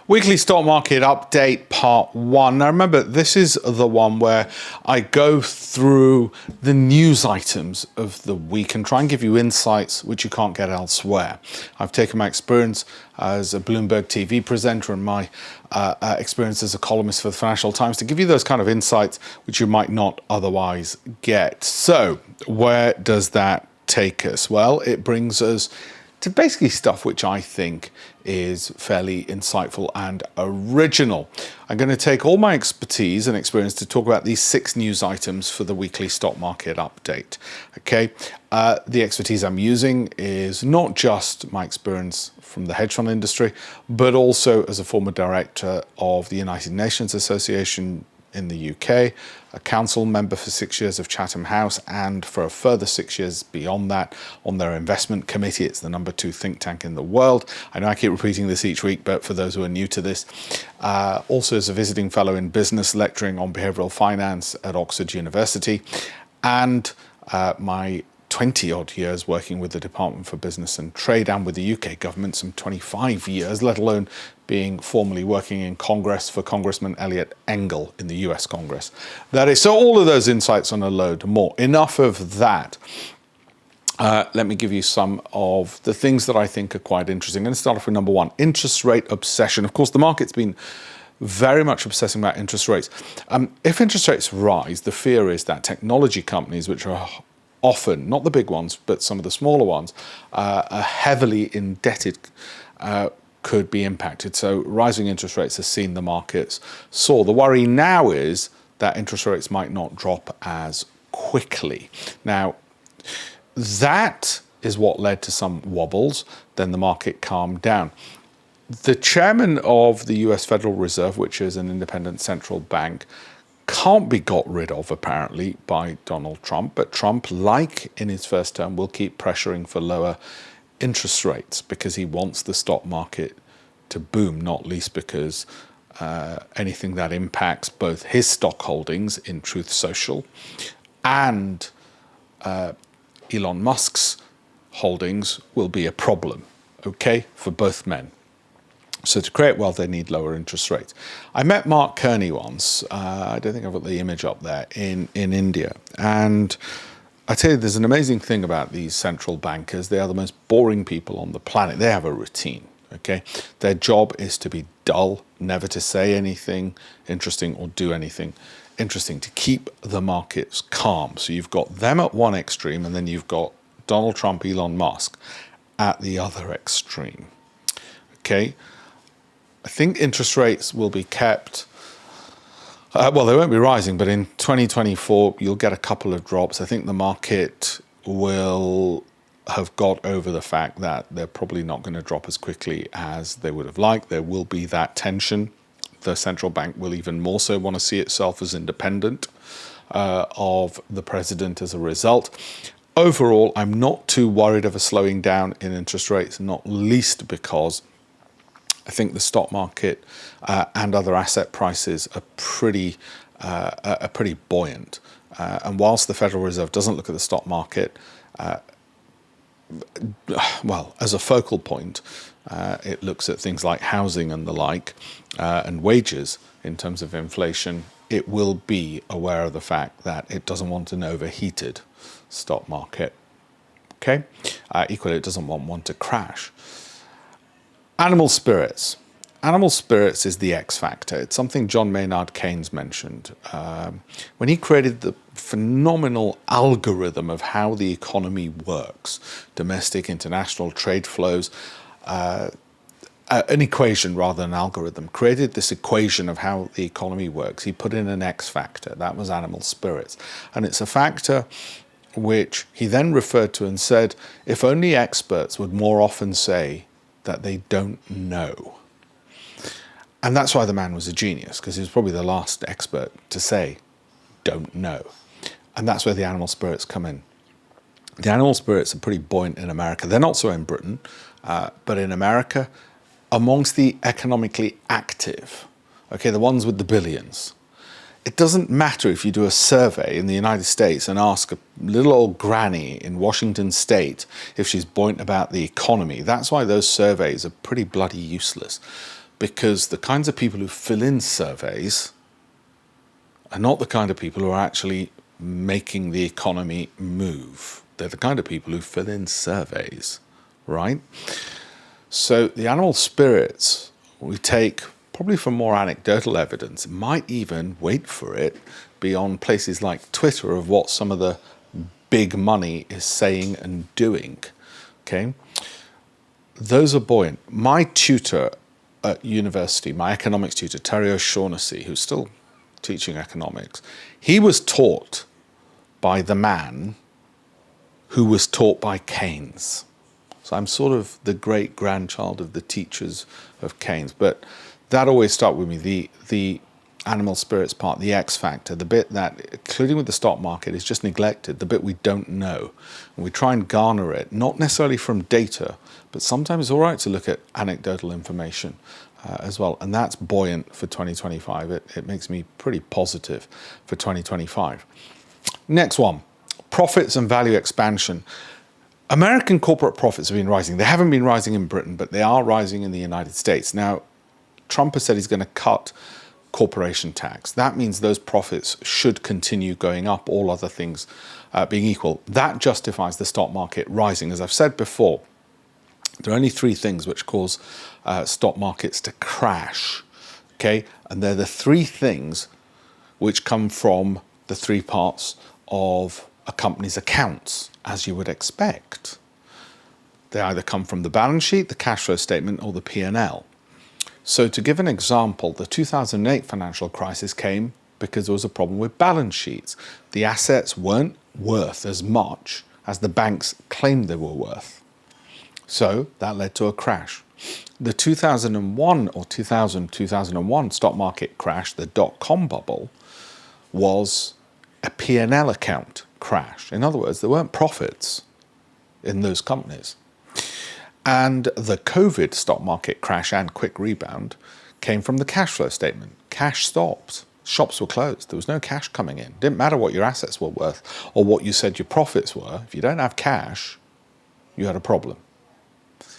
Weekly stock market update part 1. Now remember, this is the one where I go through the news items of the week and try and give you insights which you can't get elsewhere. I've taken my experience as a Bloomberg TV presenter and my experience as a columnist for the Financial Times to give you those kind of insights which you might not otherwise get. So where does that take us? Well, it brings us to basically stuff which I think is fairly insightful and original. I'm going to take all my expertise and experience to talk about these 6 news items for the weekly stock market update. Okay, the expertise I'm using is not just my experience from the hedge fund industry, but also as a former director of the United Nations Association in the UK, a council member for 6 years of Chatham House, and for a further 6 years beyond that on their investment committee. It's the number 2 think tank in the world. I know I keep repeating this each week, but for those who are new to this, also as a visiting fellow in business, lecturing on behavioral finance at Oxford University, and my 20-odd years working with the Department for Business and Trade and with the UK government, some 25 years, let alone being formerly working in Congress for Congressman Elliot Engel in the US Congress. That is, so all of those insights on a load more. Enough of that. Let me give you some of the things that I think are quite interesting. I'm going to start off with number 1, interest rate obsession. Of course, the market's been very much obsessing about interest rates. If interest rates rise, the fear is that technology companies, which are often, not the big ones, but some of the smaller ones, are heavily indebted, could be impacted. So rising interest rates has seen the markets soar. The worry now is that interest rates might not drop as quickly. Now, that is what led to some wobbles. Then the market calmed down. The chairman of the US Federal Reserve, which is an independent central bank, can't be got rid of, apparently, by Donald Trump. But Trump, like in his first term, will keep pressuring for lower interest rates because he wants the stock market to boom, not least because anything that impacts both his stock holdings in Truth Social and Elon Musk's holdings will be a problem, okay, for both men. So to create wealth, they need lower interest rates. I met Mark Kearney once, I don't think I've got the image up there, in India. And I tell you, there's an amazing thing about these central bankers. They are the most boring people on the planet. They have a routine, okay? Their job is to be dull, never to say anything interesting or do anything interesting, to keep the markets calm. So you've got them at one extreme, and then you've got Donald Trump, Elon Musk at the other extreme, okay? I think interest rates will be kept, well, they won't be rising, but in 2024, you'll get a couple of drops. I think the market will have got over the fact that they're probably not going to drop as quickly as they would have liked. There will be that tension. The central bank will even more so want to see itself as independent of the president as a result. Overall, I'm not too worried of a slowing down in interest rates, not least because I think the stock market and other asset prices are pretty buoyant. And whilst the Federal Reserve doesn't look at the stock market, well, as a focal point, it looks at things like housing and the like, and wages in terms of inflation. It will be aware of the fact that it doesn't want an overheated stock market. Okay? Equally, it doesn't want one to crash. Animal spirits. Animal spirits is the X factor. It's something John Maynard Keynes mentioned when he created the phenomenal algorithm of how the economy works, domestic, international trade flows, an equation rather than an algorithm, created this equation of how the economy works. He put in an X factor. That was animal spirits. And it's a factor which he then referred to and said, if only experts would more often say that they don't know. And that's why the man was a genius, because he was probably the last expert to say, don't know. And that's where the animal spirits come in. The animal spirits are pretty buoyant in America. They're not so in Britain, but in America, amongst the economically active, okay, the ones with the billions, it doesn't matter if you do a survey in the United States and ask a little old granny in Washington State if she's buoyant about the economy. That's why those surveys are pretty bloody useless. because the kinds of people who fill in surveys are not the kind of people who are actually making the economy move. They're the kind of people who fill in surveys, right? So the animal spirits we take probably from more anecdotal evidence, might even, wait for it, be on places like Twitter of what some of the big money is saying and doing, okay? Those are buoyant. My tutor at university, my economics tutor, Terry O'Shaughnessy, who's still teaching economics, he was taught by the man who was taught by Keynes. So I'm sort of the great-grandchild of the teachers of Keynes. But that always stuck with me, the animal spirits part, the X factor, the bit that, including with the stock market, is just neglected, the bit we don't know. And we try and garner it, not necessarily from data, but sometimes it's all right to look at anecdotal information as well. And that's buoyant for 2025. It makes me pretty positive for 2025. Next one, profits and value expansion. American corporate profits have been rising. They haven't been rising in Britain, but they are rising in the United States. Now, Trump has said he's going to cut corporation tax. That means those profits should continue going up, all other things being equal. That justifies the stock market rising. As I've said before, there are only three things which cause stock markets to crash, okay? And they're the three things which come from the three parts of a company's accounts, as you would expect. They either come from the balance sheet, the cash flow statement, or the P&L. So to give an example, the 2008 financial crisis came because there was a problem with balance sheets. The assets weren't worth as much as the banks claimed they were worth. So that led to a crash. The 2001 or 2001 stock market crash, the dot-com bubble, was a P&L account crash. In other words, there weren't profits in those companies. And the COVID stock market crash and quick rebound came from the cash flow statement. Cash stopped. Shops were closed. There was no cash coming in. Didn't matter what your assets were worth or what you said your profits were. If you don't have cash, you had a problem.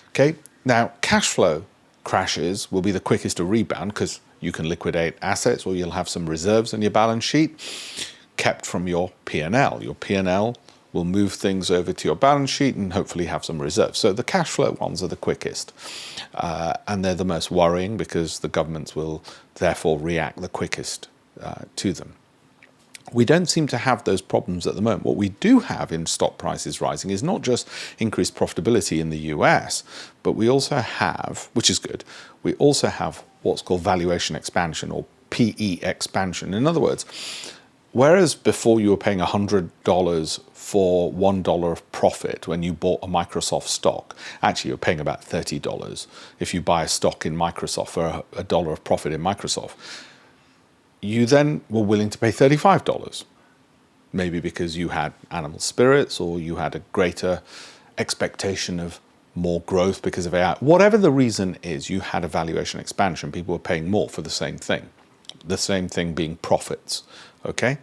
Okay? Now, cash flow crashes will be the quickest to rebound because you can liquidate assets or you'll have some reserves on your balance sheet kept from your P&L. Your P&L will move things over to your balance sheet and hopefully have some reserves. So the cash flow ones are the quickest. And they're the most worrying because the governments will therefore react the quickest to them. We don't seem to have those problems at the moment. What we do have in stock prices rising is not just increased profitability in the US, but we also have, which is good, we also have what's called valuation expansion or PE expansion. In other words, whereas before you were paying $100 for $1 of profit when you bought a Microsoft stock, actually you're paying about $30 if you buy a stock in Microsoft for a dollar of profit in Microsoft. You then were willing to pay $35, maybe because you had animal spirits or you had a greater expectation of more growth because of AI. Whatever the reason is, you had a valuation expansion. People were paying more for the same thing being profits, okay?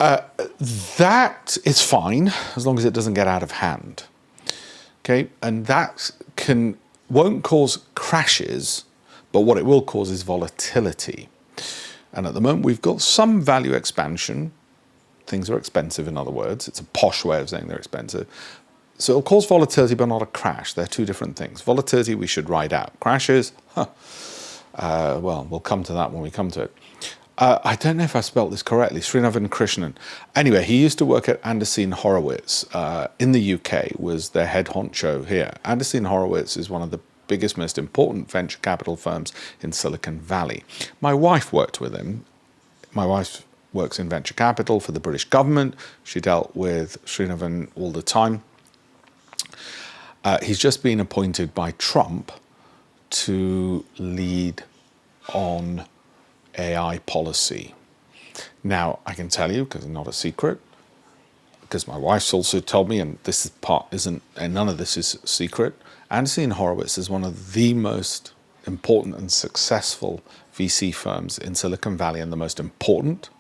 That is fine as long as it doesn't get out of hand, okay? And that won't cause crashes, but what it will cause is volatility. And at the moment, we've got some value expansion. Things are expensive, in other words. It's a posh way of saying they're expensive. So it'll cause volatility, but not a crash. They're two different things. Volatility, we should ride out. Crashes, well, we'll come to that when we come to it. I don't know if I spelt this correctly, Srinavan Krishnan. Anyway, he used to work at Andersen Horowitz in the UK, was their head honcho here. Andersen Horowitz is one of the biggest, most important venture capital firms in Silicon Valley. My wife worked with him. My wife works in venture capital for the British government. She dealt with Srinavan all the time. He's just been appointed by Trump to lead on AI policy. Now, I can tell you, because it's not a secret, because my wife's also told me, and this part isn't, and none of this is secret, Andersen Horowitz is one of the most important and successful VC firms in Silicon Valley, and the most important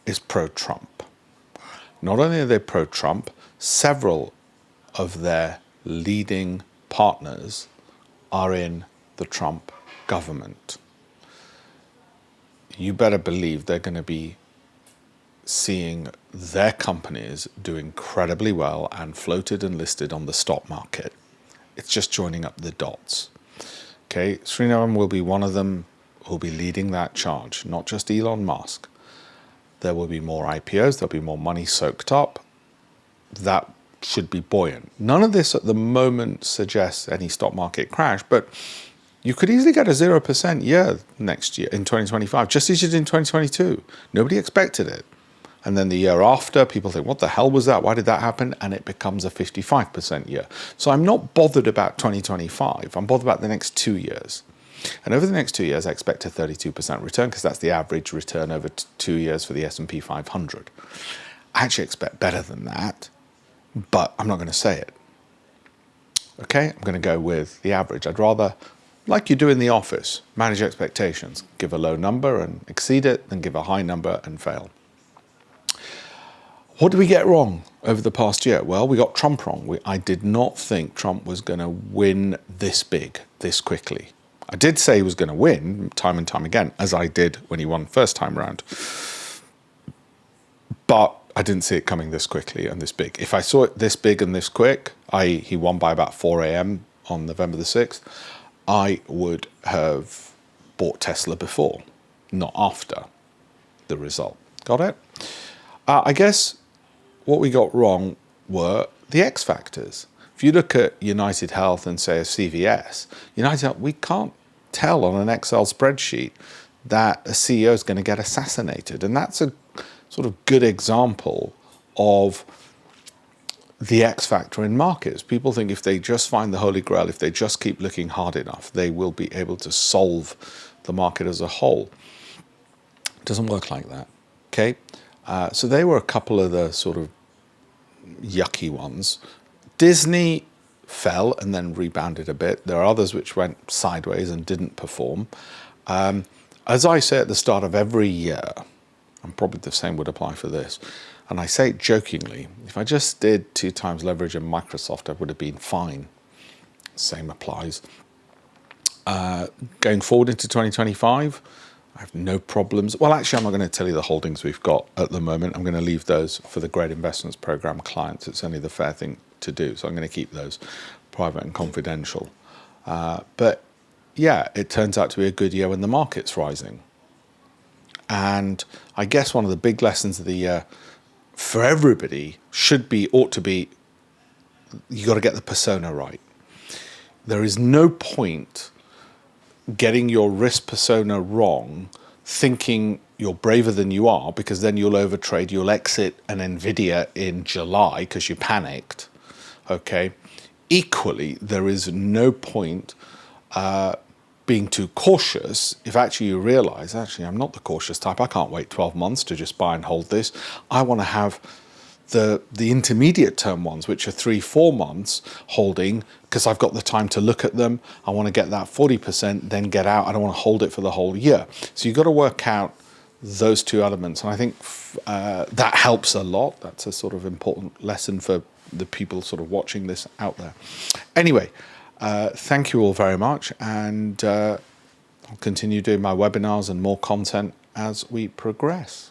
is pro-Trump. Not only are they pro-Trump, several of their leading partners are in the Trump government, you better believe they're going to be seeing their companies do incredibly well and floated and listed on the stock market. It's just joining up the dots. Okay, Srinaram will be one of them who'll be leading that charge, not just Elon Musk. There will be more IPOs, there'll be more money soaked up. That should be buoyant. None of this at the moment suggests any stock market crash, but you could easily get a 0% year next year in 2025, just as you did in 2022. Nobody expected it. And then the year after, people think, what the hell was that? Why did that happen? And it becomes a 55% year. So I'm not bothered about 2025. I'm bothered about the next 2 years. And over the next 2 years, I expect a 32% return because that's the average return over 2 years for the S&P 500. I actually expect better than that, but I'm not going to say it. Okay, I'm going to go with the average. I'd rather, like you do in the office, manage expectations. Give a low number and exceed it, then give a high number and fail. What did we get wrong over the past year? Well, we got Trump wrong. I did not think Trump was going to win this big, this quickly. I did say he was going to win time and time again, as I did when he won first time round. But I didn't see it coming this quickly and this big. If I saw it this big and this quick, i.e. he won by about 4 a.m. on November the 6th, I would have bought Tesla before, not after the result. Got it? I guess what we got wrong were the X factors. If you look at United Health and say a CVS, United Health, we can't tell on an Excel spreadsheet that a CEO is going to get assassinated. And that's a sort of good example of the X factor in markets. People think if they just find the Holy Grail, if they just keep looking hard enough, they will be able to solve the market as a whole. It doesn't work like that, okay? So they were a couple of the sort of yucky ones. Disney fell and then rebounded a bit. There are others which went sideways and didn't perform. As I say at the start of every year, and probably the same would apply for this, and I say it jokingly, if I just did 2 times leverage in Microsoft, I would have been fine. Same applies. Going forward into 2025, I have no problems. Well, actually, I'm not going to tell you the holdings we've got at the moment. I'm going to leave those for the Great Investments Program clients. It's only the fair thing to do. So I'm going to keep those private and confidential. But yeah, it turns out to be a good year when the market's rising. And I guess one of the big lessons of the year for everybody ought to be, you got to get the persona right. There is no point getting your risk persona wrong, thinking you're braver than you are, because then you'll overtrade, you'll exit an Nvidia in July because you panicked, okay? Equally, there is no point being too cautious if actually you realize, actually, I'm not the cautious type. I can't wait 12 months to just buy and hold this. I want to have the intermediate term ones, which are 3-4 months holding, because I've got the time to look at them. I want to get that 40%, then get out. I don't want to hold it for the whole year. So you've got to work out those two elements. And I think that helps a lot. That's a sort of important lesson for the people sort of watching this out there. Anyway, thank you all very much. And I'll continue doing my webinars and more content as we progress.